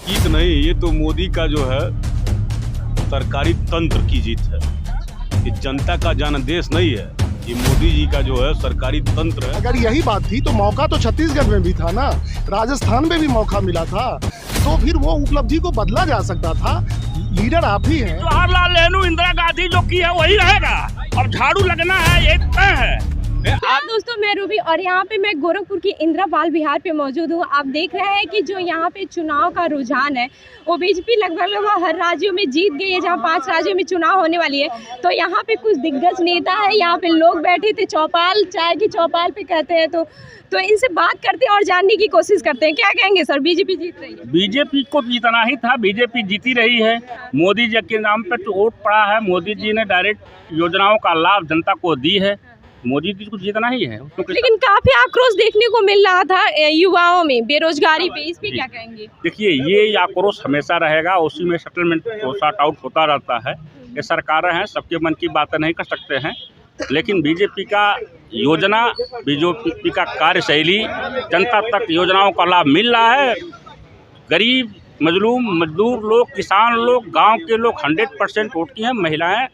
जीत नहीं, ये तो मोदी का जो है सरकारी तंत्र की जीत है। ये जनता का जनादेश नहीं है, ये मोदी जी का जो है सरकारी तंत्र है। अगर यही बात थी तो मौका तो छत्तीसगढ़ में भी था ना, राजस्थान में भी मौका मिला था, तो फिर वो उपलब्धि को बदला जा सकता था। लीडर आप ही हैं। जवाहरलाल नेहरू, इंदिरा गांधी जो की है वही रहेगा, और झाड़ू लगना है ये तय है। हाँ दोस्तों, मैं रूबी और यहाँ पे मैं गोरखपुर की इंदिरा बाल विहार पे मौजूद हूँ। आप देख रहे हैं कि जो यहाँ पे चुनाव का रुझान है वो बीजेपी लगभग हर राज्यों में जीत गई है। जहाँ 5 राज्यों में चुनाव होने वाली है, तो यहाँ पे कुछ दिग्गज नेता है, यहाँ पे लोग बैठे थे चौपाल, चाय की चौपाल पे कहते हैं, तो इनसे बात करते हैं और जानने की कोशिश करते हैं। क्या कहेंगे सर, बीजेपी जीत रही है? बीजेपी को जीतना ही था, बीजेपी जीती रही है। मोदी जी के नाम पे तो वोट पड़ा है, मोदी जी ने डायरेक्ट योजनाओं का लाभ जनता को दी है, मोदी जी को जीतना ही है। लेकिन काफी आक्रोश देखने को मिल रहा था युवाओं में बेरोजगारी पे, इस पे क्या कहेंगे? देखिए, ये आक्रोश हमेशा रहेगा, उसी में सेटलमेंट सॉर्ट आउट होता रहता है। ये सरकारें हैं, सबके मन की बातें नहीं कर सकते हैं, लेकिन बीजेपी का योजना, बीजेपी का कार्यशैली, जनता तक योजनाओं का लाभ मिल रहा है। गरीब, मजलूम, मजदूर लोग, किसान लोग, गांव के लोग 100% वोट की हैं। महिलाएं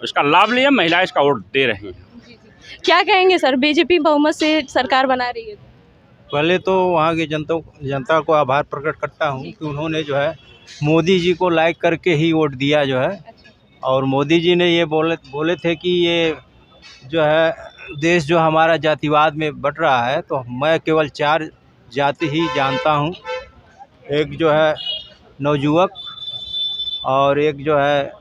इसका लाभ लिए, महिलाएं इसका वोट दे रही हैं। क्या कहेंगे सर, बीजेपी बहुमत से सरकार बना रही है? पहले तो वहाँ की जनता को आभार प्रकट करता हूँ कि उन्होंने जो है मोदी जी को लाइक करके ही वोट दिया जो है। और मोदी जी ने ये बोले थे कि ये जो है देश जो हमारा जातिवाद में बट रहा है, तो मैं केवल 4 जाति ही जानता हूँ। एक जो है नवयुवक और एक जो है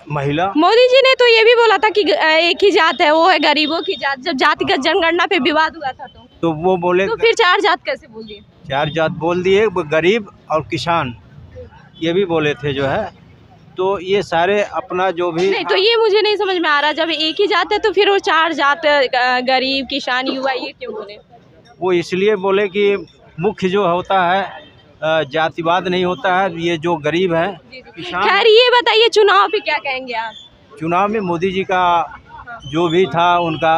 महिला। मोदी जी ने तो ये भी बोला था कि एक ही जात है, वो है गरीबों की जात। जब जातिगत जनगणना पे विवाद हुआ था तो वो बोले, तो फिर 4 जात कैसे बोल दिए? 4 जात बोल दिए, गरीब और किसान ये भी बोले थे जो है। तो ये सारे अपना जो भी नहीं, तो ये मुझे नहीं समझ में आ रहा, जब एक ही जात है तो फिर वो 4 जात, गरीब, किसान, युवा, ये क्यों बोले? वो इसलिए बोले कि मुख्य जो होता है जातिवाद नहीं होता है, ये जो गरीब है किसान। खैर, ये बताइए चुनाव पे क्या कहेंगे आप? चुनाव में मोदी जी का जो भी था, उनका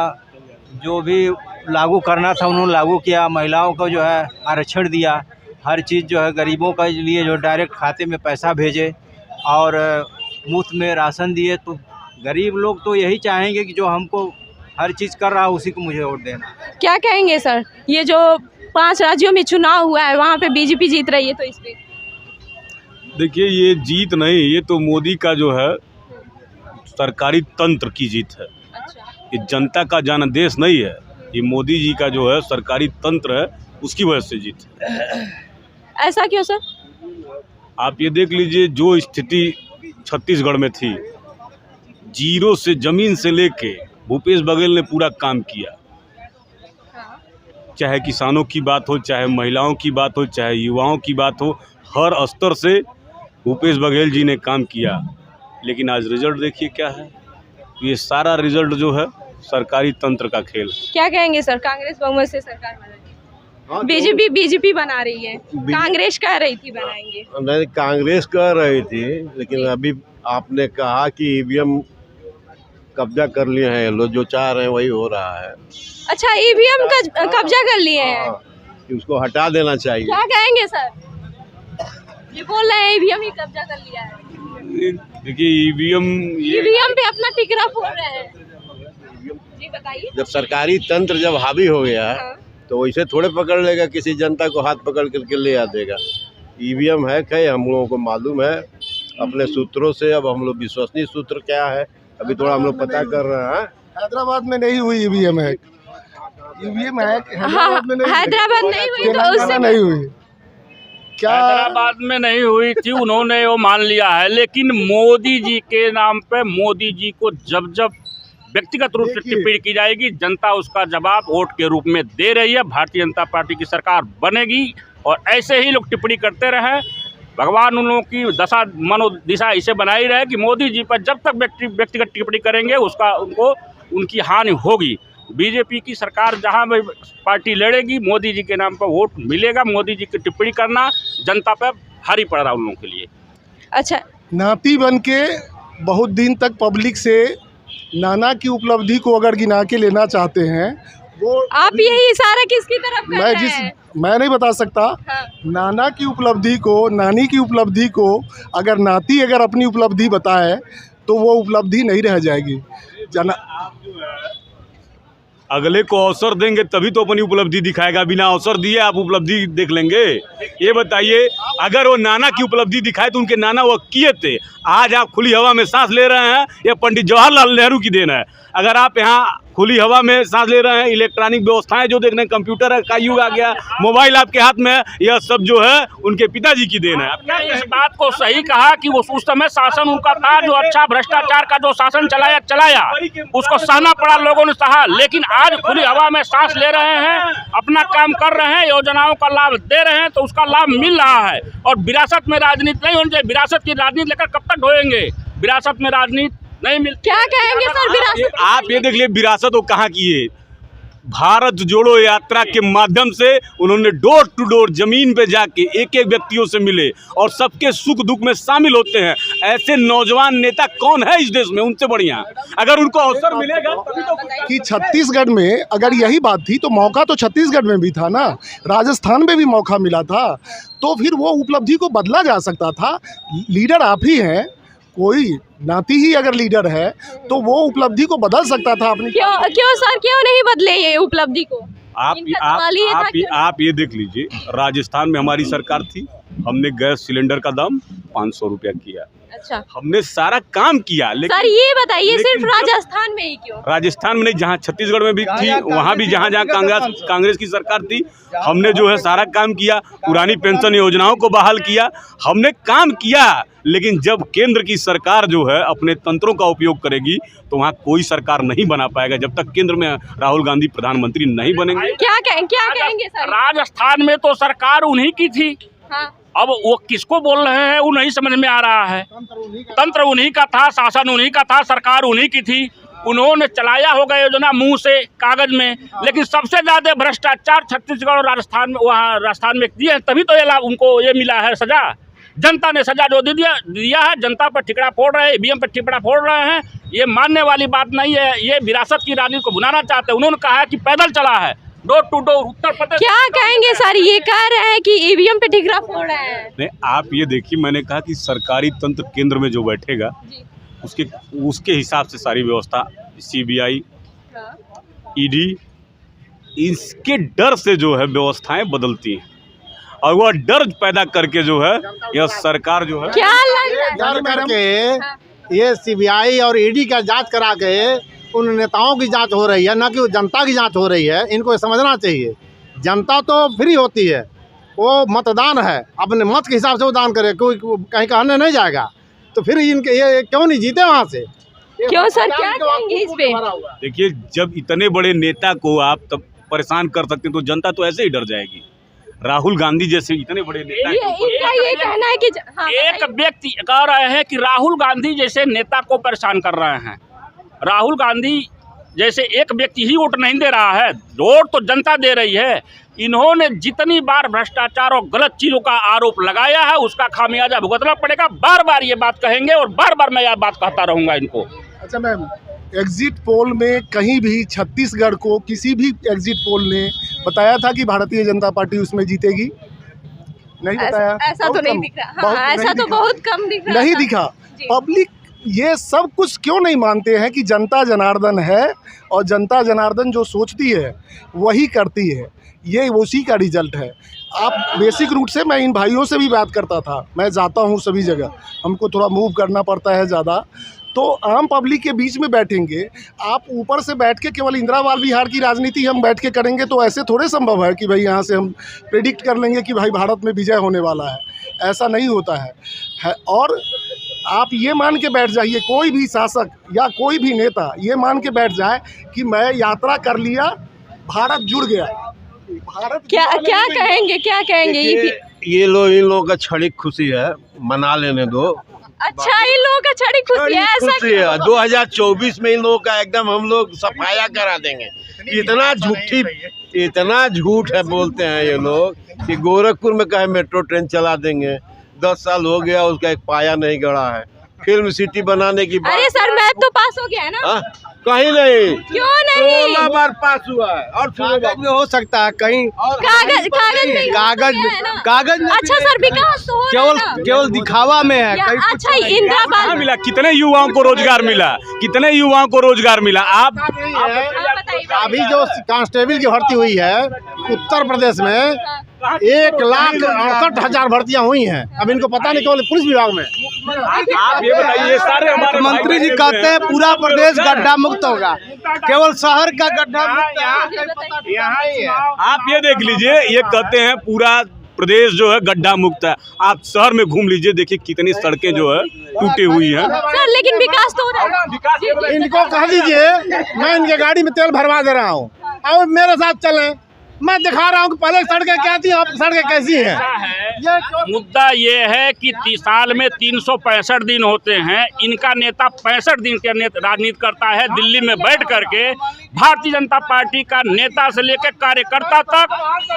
जो भी लागू करना था उन्होंने लागू किया। महिलाओं को जो है आरक्षण दिया, हर चीज़ जो है गरीबों के लिए जो डायरेक्ट खाते में पैसा भेजे और मुफ्त में राशन दिए। तो गरीब लोग तो यही चाहेंगे कि जो हमको हर चीज़ कर रहा है उसी को मुझे वोट देना। क्या कहेंगे सर, ये जो 5 राज्यों में चुनाव हुआ है वहाँ पे बीजेपी जीत रही है, तो इस पे? देखिए, ये जीत नहीं, ये तो मोदी का जो है सरकारी तंत्र की जीत है। ये जनता का जनादेश नहीं है, ये मोदी जी का जो है सरकारी तंत्र है, उसकी वजह से जीत है। ऐसा क्यों सर? आप ये देख लीजिए, जो स्थिति छत्तीसगढ़ में थी, जीरो से जमीन से लेके भूपेश बघेल ने पूरा काम किया। चाहे किसानों की बात हो, चाहे महिलाओं की बात हो, चाहे युवाओं की बात हो, हर स्तर से भूपेश बघेल जी ने काम किया। लेकिन आज रिजल्ट देखिए क्या है। ये सारा रिजल्ट जो है सरकारी तंत्र का खेल। क्या कहेंगे सर, कांग्रेस बहुमत से सरकार बना रही है, बीजेपी बना रही है, कांग्रेस कह रही थी बनाएंगे? नहीं, कांग्रेस कह रही थी, लेकिन अभी आपने कहा कि ईवीएम कब्जा कर लिए हैं लोग, जो चाह रहे हैं वही हो रहा है। अच्छा, ईवीएम का कब्जा कर लिए हैं? कि उसको हटा देना चाहिए। क्या कहेंगे सर, ये बोल रहे हैं ईवीएम ही कब्जा कर लिया है? देखिए, ईवीएम पे अपना टिकरा फोड़ रहे हैं। जी बताइए। जब सरकारी तंत्र जब हावी हो गया तो वैसे थोड़े पकड़ लेगा, किसी जनता को हाथ पकड़ करके ले आ देगा। ईवीएम है क्या, हम लोगों को मालूम है अपने सूत्रों से। अब हम लोग विश्वसनीय सूत्र क्या है अभी थोड़ा हम लोग पता कर रहे हैं। हैदराबाद में नहीं हुई ईवीएम है, ईवीएम है हैदराबाद में नहीं हुई, तो उससे नहीं हुई। क्या हैदराबाद में नहीं हुई थी, उन्होंने वो मान लिया है। लेकिन मोदी जी के नाम पे मोदी जी को जब जब व्यक्तिगत रूप से टिप्पणी की जाएगी, जनता उसका जवाब वोट के रूप में दे रही है। भारतीय जनता पार्टी की सरकार बनेगी और ऐसे ही लोग टिप्पणी करते रहे। भगवान उन लोगों की दशा मनोदिशा इसे बनाई रहे कि मोदी जी पर जब तक व्यक्तिगत टिप्पणी करेंगे उनकी हानि होगी। बीजेपी की सरकार जहां भी पार्टी लड़ेगी, मोदी जी के नाम पर वोट मिलेगा। मोदी जी की टिप्पणी करना जनता पर भारी पड़ रहा है उन लोगों के लिए। अच्छा, नाती बन के बहुत दिन तक पब्लिक से नाना की उपलब्धि को अगर गिना के लेना चाहते हैं वो आप यही इशारा किसकी तरफ कर रहे हैं? मैं नहीं बता सकता। हाँ। नाना की उपलब्धि को, नानी की उपलब्धि को अगर नाती अगर अपनी उपलब्धि बताए तो वो उपलब्धि नहीं रह जाएगी। अगले को अवसर देंगे तभी तो अपनी उपलब्धि दिखाएगा। बिना अवसर दिए आप उपलब्धि देख लेंगे? ये बताइए, अगर वो नाना की उपलब्धि दिखाए तो उनके नाना वो किए थे। आज आप खुली हवा में सांस ले रहे हैं, ये पंडित जवाहरलाल नेहरू की देन है। अगर आप यहाँ खुली हवा में सांस ले रहे हैं, इलेक्ट्रॉनिक व्यवस्थाएं जो देख रहे हैं, कंप्यूटर का युग आ गया, मोबाइल आपके हाथ में, यह सब जो है उनके पिताजी की देन है। आपने इस बात को सही कहा कि वो उस समय शासन उनका था, जो अच्छा भ्रष्टाचार का जो शासन चलाया उसको सहना पड़ा, लोगों ने सहा। लेकिन आज खुली हवा में सांस ले रहे हैं, अपना काम कर रहे हैं, योजनाओं का लाभ दे रहे हैं, तो उसका लाभ मिल रहा है। और विरासत में राजनीति नहीं होनी चाहिए। विरासत की राजनीति लेकर कब तक ढोएंगे? विरासत में राजनीति नहीं मिलती। क्या कहेंगे सर विरासत? आप ये देख लिए विरासत वो कहाँ की है। भारत जोड़ो यात्रा के माध्यम से उन्होंने डोर टू डोर जमीन पे जाके एक एक व्यक्तियों से मिले और सबके सुख दुख में शामिल होते हैं। ऐसे नौजवान नेता कौन है इस देश में उनसे बढ़िया? अगर उनको अवसर मिलेगा तभी तो। कि छत्तीसगढ़ में अगर यही बात थी तो मौका तो छत्तीसगढ़ में भी था ना, राजस्थान में भी मौका मिला था, तो फिर वो उपलब्धि को बदला जा सकता था। लीडर आप ही हैं, कोई नाती ही अगर लीडर है तो वो उपलब्धि को बदल सकता था अपनी। क्यों सर, क्यों नहीं बदले ये उपलब्धि को? आप ये देख लीजिए, राजस्थान में हमारी सरकार थी, हमने गैस सिलेंडर का दाम 500 रुपया किया। अच्छा, हमने सारा काम किया। लेकिन सर ये बताइए सिर्फ राजस्थान में ही क्यों? राजस्थान में नहीं, जहाँ छत्तीसगढ़ में भी थी, वहाँ भी जहाँ कांग्रेस की सरकार थी, हमने जो है सारा काम किया। पुरानी पेंशन योजनाओं को बहाल किया, हमने काम किया। लेकिन जब केंद्र की सरकार जो है अपने तंत्रों का उपयोग करेगी तो वहाँ कोई सरकार नहीं बना पाएगा जब तक केंद्र में राहुल गांधी प्रधानमंत्री नहीं बनेंगे। क्या कहेंगे सर? राजस्थान में तो सरकार उन्हीं की थी। हाँ। अब वो किसको बोल रहे हैं वो नहीं समझ में आ रहा है। तंत्र उन्हीं का था, शासन उन्हीं का था, सरकार उन्हीं की थी। उन्होंने चलाया होगा योजना मुंह से कागज में, लेकिन सबसे ज्यादा भ्रष्टाचार छत्तीसगढ़ और राजस्थान में, वहाँ राजस्थान में दिए, तभी तो ये लाभ उनको ये मिला है। सजा जनता ने सजा जो दिया है, जनता पर ठिकड़ा फोड़ रहे हैं, ईवीएम पर ठिकड़ा फोड़ रहे हैं। ये मानने वाली बात नहीं है। ये विरासत की राजनीति को भुनाना चाहते हैं। उन्होंने कहा है कि पैदल चला है door to door Uttar Pradesh. क्या कहेंगे सर, ये कह रहे हैं कि ईवीएम पे ठिकरा फोड़ रहे हैं? नहीं, आप ये देखिए, मैंने कहा कि सरकारी तंत्र केंद्र में जो बैठेगा उसके हिसाब से सारी व्यवस्था, सीबीआई, ईडी, इसके डर से जो है व्यवस्थाएं बदलती हैं और वह डर पैदा करके जो है यह सरकार जो है क्या लगता है करके ये सीबीआई और ईडी का जांच करा के उन नेताओं की जांच हो रही है, ना कि जनता की जांच हो रही है। इनको समझना चाहिए, जनता तो फ्री होती है, वो मतदान है, अपने मत के हिसाब से वो दान करे, कोई कहीं कहने नहीं जाएगा। तो फिर इनके ये क्यों नहीं जीते वहाँ से? क्यों सर, क्या कहेंगे इस पे? देखिए, जब इतने बड़े नेता को आप तब परेशान कर सकते हैं तो जनता तो ऐसे ही डर जाएगी। राहुल गांधी जैसे इतने बड़े नेता इनका ये कहना है कि एक व्यक्ति कह रहे हैं कि राहुल गांधी जैसे नेता को परेशान कर रहे हैं। राहुल गांधी जैसे एक व्यक्ति ही वोट नहीं दे रहा है, वोट तो जनता दे रही है। इन्होंने जितनी बार भ्रष्टाचार और गलत चीजों का आरोप लगाया है उसका खामियाजा भुगतना पड़ेगा। बार बार ये बात कहेंगे और बार बार मैं यह बात कहता रहूंगा इनको। अच्छा मैम, एग्जिट पोल में कहीं भी छत्तीसगढ़ को किसी भी एग्जिट पोल ने बताया था कि भारतीय जनता पार्टी उसमें जीतेगी? नहीं बताया। ऐसा तो नहीं दिख रहा। हाँ, ऐसा तो बहुत कम दिख रहा। नहीं दिखा। पब्लिक ये सब कुछ क्यों नहीं मानते हैं कि जनता जनार्दन है और जनता जनार्दन जो सोचती है वही करती है। ये उसी का रिजल्ट है। आप बेसिक रूट से, मैं इन भाइयों से भी बात करता था, मैं जाता हूँ सभी जगह, हमको थोड़ा मूव करना पड़ता है ज़्यादा, तो आम पब्लिक के बीच में बैठेंगे। आप ऊपर से बैठ के केवल इंदिरा बाल बिहार की राजनीति हम बैठ के करेंगे तो ऐसे थोड़े संभव है कि भाई यहाँ से हम प्रेडिक्ट कर लेंगे कि भाई भारत में विजय होने वाला है। ऐसा नहीं होता है। और आप ये मान के बैठ जाइए, कोई भी शासक या कोई भी नेता ये मान के बैठ जाए कि मैं यात्रा कर लिया, भारत जुड़ गया। भारत क्या कहेंगे ये लोग, इन लोगों का क्षणिक खुशी है, मना लेने दो। अच्छा, इन लोगों का क्षणिक खुशी है, ऐसा खुशी है। 2024 में इन लोगों का एकदम हम लोग सफाया करा देंगे। इतना झूठ है बोलते हैं ये लोग कि गोरखपुर में कहे मेट्रो ट्रेन चला देंगे। 10 साल हो गया, उसका एक पाया नहीं गड़ा है। फिल्म सिटी बनाने की बात। अरे सर, मैप तो पास हो गया है ना। कहीं नहीं। क्यों नहीं? 16 बार पास हुआ है। और कागज में हो सकता है कहीं, कागज में कागज में अच्छा सर, विकास तो हो केवल रहा है ना। केवल दिखावा में है। कहीं अच्छा इंदिरा कहाँ बाल मिला? कितने युवाओं को रोजगार मिला? कितने युवाओं को रोजगार मिला? आप बताइए। अभी जो कांस्टेबल की भर्ती हुई है उत्तर प्रदेश में 1,68,000 भर्तियां हुई हैं। अब इनको पता नहीं केवल पुलिस विभाग में। आप ये बताइए, ये सारे हमारे मंत्री जी कहते हैं पूरा प्रदेश गड्ढा मुक्त होगा, केवल शहर का गड्ढा मुक्त है। यहाँ ही है। आप ये देख लीजिए, ये कहते हैं पूरा प्रदेश जो है गड्ढा मुक्त है। आप शहर में घूम लीजिए, देखिए कितनी सड़कें जो है टूटी हुई हैं। सर लेकिन विकास तो हो रहा है। इनको कह दीजिए मैं इनके गाड़ी में तेल भरवा दे रहा हूँ और मेरे साथ चलें, मैं दिखा रहा हूँ कि पहले सड़कें क्या थी अब सड़कें कैसी हैं। मुद्दा ये है कि 30 साल में 365 दिन होते हैं। इनका नेता 65 दिन के राजनीति करता है दिल्ली में बैठ करके। भारतीय जनता पार्टी का नेता से लेकर कार्यकर्ता तक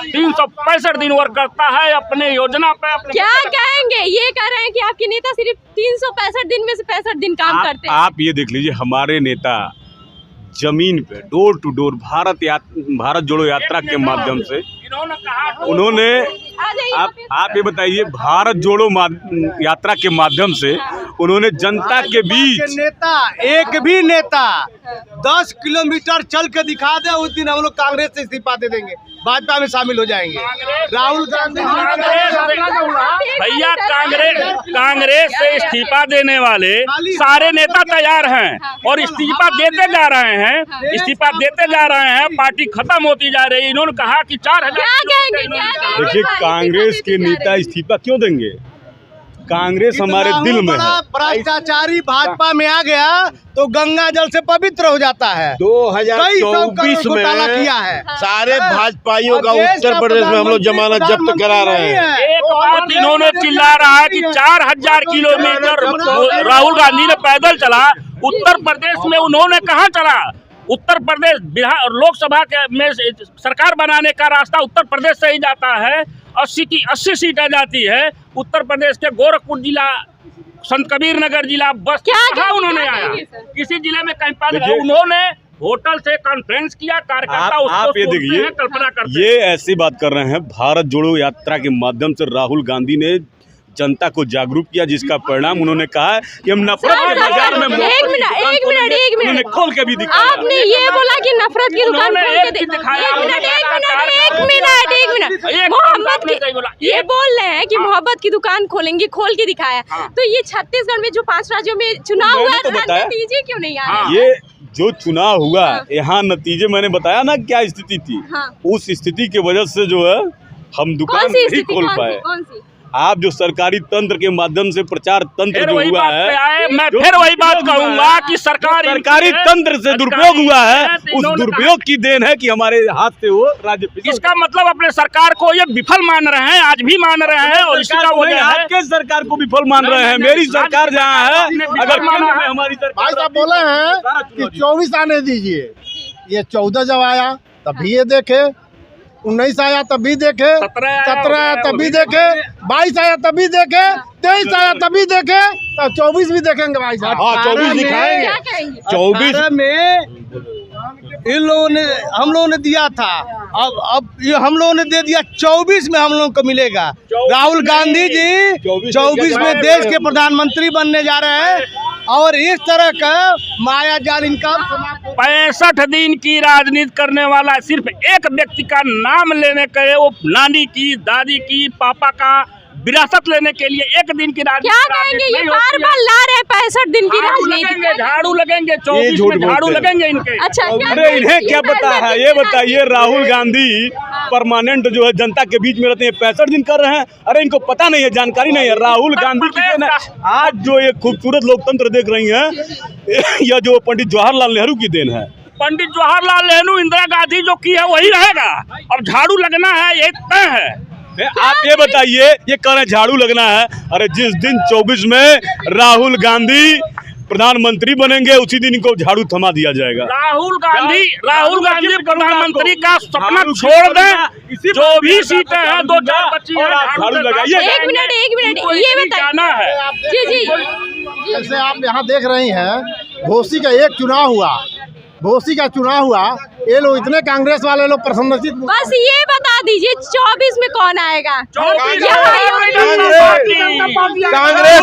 365 दिन वर्क करता है अपने योजना पे। क्या कहेंगे? ये कह रहे हैं कि आपके नेता सिर्फ 365 दिन में से 65 दिन काम करते हैं। आप ये देख लीजिए, हमारे नेता जमीन पे डोर टू डोर भारत जोड़ो यात्रा के माध्यम से उन्होंने आप ये बताइए, भारत जोड़ो यात्रा के माध्यम से उन्होंने जनता के बीच नेता, एक भी नेता 10 किलोमीटर चल के दिखा दे, उस दिन हम लोग कांग्रेस से इस्तीफा दे देंगे, भाजपा में शामिल हो जाएंगे। राहुल गांधी भैया कांग्रेस से इस्तीफा देने वाले सारे नेता तैयार हैं और इस्तीफा देते जा रहे हैं, इस्तीफा देते जा रहे हैं। पार्टी खत्म होती जा रही है। इन्होंने कहा कि 4000 देखिए, कांग्रेस के नेता इस्तीफा क्यों देंगे? कांग्रेस हमारे दिल में है। भ्रष्टाचारी भाजपा में आ गया तो गंगा जल से पवित्र हो जाता है। 2024 में किया है सारे भाजपाइयों का उत्तर प्रदेश में हम लोग जमानत जब्त करा रहे हैं। एक बात इन्होंने चिल्ला रहा है कि 4000 किलोमीटर राहुल गांधी ने पैदल चला। उत्तर प्रदेश में उन्होंने कहाँ चला? उत्तर प्रदेश बिहार लोकसभा के में सरकार बनाने का रास्ता उत्तर प्रदेश से ही जाता है। 80 की 80 सीटें जाती है। उत्तर प्रदेश के गोरखपुर जिला, संत कबीर नगर जिला, बस कहाँ उन्होंने आया? किसी जिले में कहीं पर उन्होंने होटल से कॉन्फ्रेंस किया, कार्यकर्ता आप ये देखिए, कल्पना करते ये ऐसी बात कर रहे हैं। भारत जोड़ो यात्रा के माध्यम से राहुल गांधी ने जनता को जागरूक किया, जिसका परिणाम उन्होंने कहा है कि हम नफरत के बाजार में एक मिनट खोल के भी दिखाया। आपने ये बोला कि नफरत की दुकान खोल के दिखाया। एक मिनट मोहब्बत की ये बोल रहे हैं कि मोहब्बत की दुकान खोलेंगे, खोल के दिखाया। तो ये छत्तीसगढ़ में जो 5 राज्यों में चुनाव हुआ है, नतीजे क्यों नहीं आए? ये जो चुनाव हुआ यहाँ नतीजे मैंने बताया ना क्या स्थिति थी। उस स्थिति की वजह से जो है हम दुकान नहीं खोल पाए। आप जो सरकारी तंत्र के माध्यम से प्रचार तंत्र जो हुआ है, मैं फिर वही बात कहूंगा कि सरकारी तंत्र से दुरुपयोग हुआ है। उस दुरुपयोग की देन है कि हमारे हाथ से वो राज्य। इसका मतलब अपने सरकार को ये विफल मान रहे हैं, आज भी मान रहे हैं। और इसका वजह है आपके सरकार को विफल मान रहे हैं। मेरी सरकार जहाँ है, अगर हमारी भाई साहब बोले हैं कि 24 आने दीजिए। ये 14 जब आया तब भी ये देखे, 19 आया तब भी देखे, 17 आया तब भी देखे, 22 आया तब भी देखे, 23 आया तब भी देखे, तो 24 भी देखेंगे भाई साहब। हाँ, 24 दिखाएंगे। 24 में इन लोगों ने हम लोगों ने दिया था, अब ये हम लोगों ने दे दिया। 24 में हम लोगों को मिलेगा। राहुल गांधी जी 24 में देश के प्रधानमंत्री बनने जा रहे हैं और इस तरह का माया जाल इनका 65 दिन की राजनीति करने वाला सिर्फ एक व्यक्ति का नाम लेने के, वो नानी की, दादी की, पापा का विरासत लेने के लिए एक दिन की राजनीति। क्या कहेंगे? ये बार-बार ला रहे हैं 65 दिन की राजनीति। झाड़ू लगेंगे 24 में, झाड़ू लगेंगे इनके। अच्छा, अरे इन्हें क्या पता है? ये बताइए, राहुल गांधी परमानेंट जो है जनता के बीच में रहते हैं, 65 दिन कर रहे हैं। अरे इनको पता नहीं है, जानकारी नहीं है। राहुल गांधी की देन है। आज जो ये खूबसूरत लोकतंत्र देख रही हैं, यह जो पंडित जवाहरलाल नेहरू की देन है। पंडित जवाहरलाल नेहरू, इंदिरा गांधी जो की है वही रहेगा। अब झाड़ू लगना है, ये तय है। आप ये बताइए, ये कह रहे झाड़ू लगना है। अरे जिस दिन 24 में राहुल गांधी प्रधानमंत्री बनेंगे, उसी दिन इनको झाड़ू थमा दिया जाएगा। राहुल गांधी प्रधानमंत्री का सपना छोड़ दें। जो भी सीटें हैं, 2-4 बच्ची हैं, झाड़ू लगाइए। एक मिनट ये बताना है। जी जैसे आप यहाँ देख रही हैं, घोसी का एक चुनाव हुआ, भोसी का चुनाव हुआ, ये लोग इतने कांग्रेस वाले लोग प्रसन्नचित। बस ये बता दीजिए 24 में कौन आएगा? कांग्रेस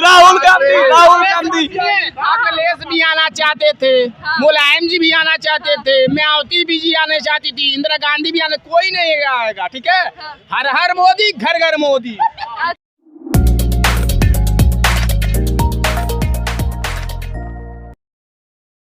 राहुल गांधी अखिलेश भी आना चाहते थे, मुलायम जी भी आना चाहते थे, मायावती भी जी आना चाहती थी, इंदिरा गांधी भी आने, कोई नहीं आएगा। ठीक है, हर हर मोदी, घर घर मोदी।